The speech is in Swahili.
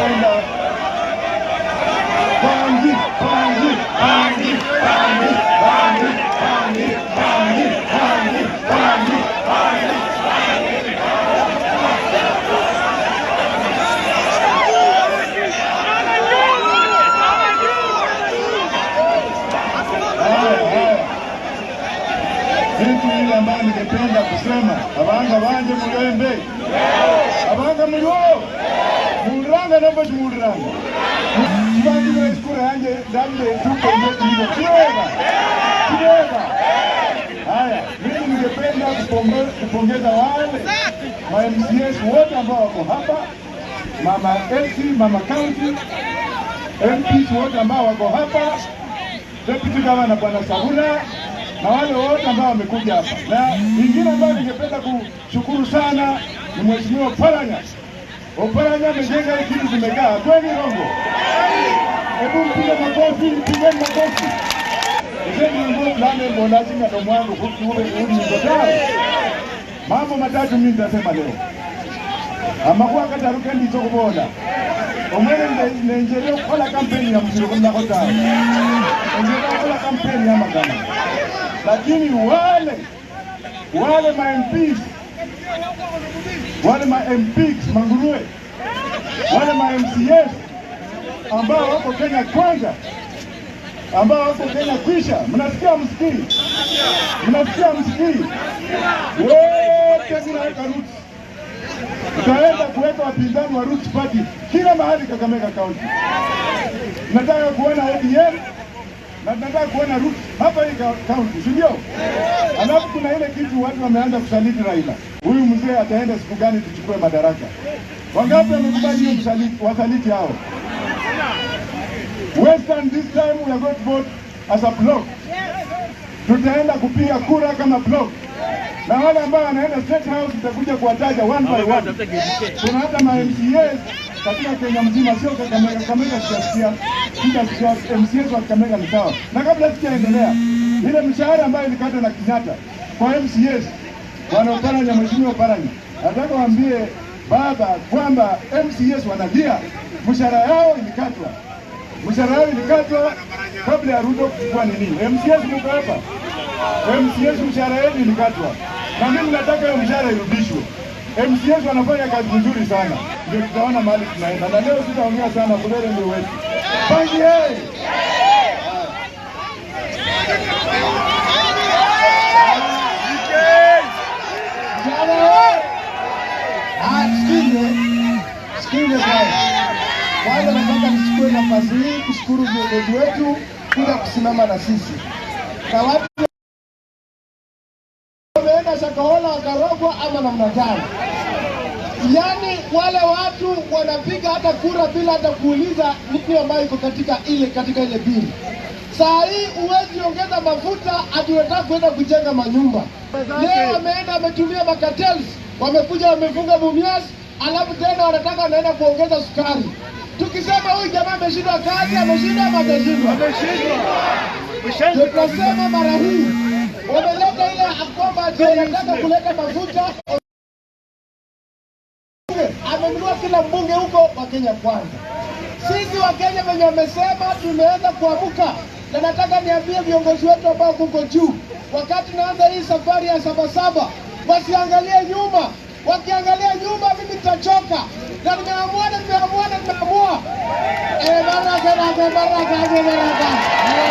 tungependa bangi. Kitu ile ambayo ningependa kusema, abanga banje mulembe, abanga mulio, muliranga namba muliranga. Kibangi kwa skura yanje ndambe tuko ndio kiweka. Haya, mimi ningependa kupongeza wale ma MCS wote ambao wako hapa, mama LC, mama county, MPs wote ambao wako hapa, deputy governor bwana Sabula, na wale wote ambao wamekuja hapa. Na ingine ambayo ningependa kushukuru sana ni Mheshimiwa Oparanya. Oparanya amejenga hii kitu kimekaa. Kweli rongo? Hebu mpige makofi, pigeni makofi. Sisi ndio plane mbolaji na ndo mwangu kuwe ni mambo matatu mimi nitasema leo. Amakuwa kataruka ndicho kubona. Omwene nenjeleo kola kampeni ya mziro kwa kota. Nenjeleo kola kampeni ya makama. Lakini wale ma MPs, wale ma MPs Manguruwe, wale ma MCS ambao wako Kenya kwanza, ambao wako Kenya kwisha, mnasikia msikii? Mnasikia msikii? Wote tunaweka roots. Tutaenda kuweka wapinzani wa Roots Party kila mahali Kakamega County. Nataka kuona ODM na nataka kuona Roots hapa hii county, si ndio? Alafu kuna ile kitu watu wameanza kusaliti Raila. Huyu mzee ataenda siku gani tuchukue madaraka? Wangapi wamekubali hiyo wasaliti hao? Western this time we are going to vote as a block. Tutaenda kupiga kura kama block. Na wale ambao wanaenda State House tutakuja kuwataja one by one. Kuna hata ma MCS katika Kenya mzima, sio Kakamega tutasikia. Sisi MCS wa Kakamega ni sawa. Na kabla sijaendelea, ile mshahara ambayo ilikatwa na Kenyatta kwa MCS wanaoparanya, Mheshimiwa Oparanya, nataka waambie baba kwamba MCS wanalia, mshahara yao ilikatwa. Mshahara yao ilikatwa kabla ya Ruto kuchukua nini. MCS mko hapa? MCS mshahara yenu ilikatwa. Na mimi nataka hiyo mshahara irudishwe. MCS wanafanya kazi nzuri sana. Ndio tutaona mahali tunaenda. Na leo sitaongea sana, kulele ndio wetu. Bangi hey! Sikile bwana. Kwanza nataka nichukue nafasi hii kushukuru viongozi wetu kuja kusimama na sisi. Na watu wameenda Shakahola wakarogwa ama namna gani? Yaani wale watu wanapiga hata kura bila hata kuuliza nini ambayo iko katika ile bili. Saa hii uwezi ongeza mafuta atiwetaka kwenda kujenga manyumba. Leo wameenda wametumia makatels, wamekuja wamefunga Mumias, alafu tena wanataka wanaenda kuongeza sukari. Tukisema huyu jamaa ameshindwa kazi, ameshindwa ama hajashindwa? Ameshindwa. Tunasema mara hii wameleta ile kwamba wanataka kuleta mafuta. Amenunua kila mbunge huko wa Kenya kwanza. Sisi wa Kenya wenye wamesema tumeanza kuamuka, na nataka niambie viongozi wetu ambao kuko juu, wakati naanza hii safari ya Sabasaba, wasiangalie nyuma. Wakiangalia nyuma mimi nitachoka. Na nimeamua. Baraka.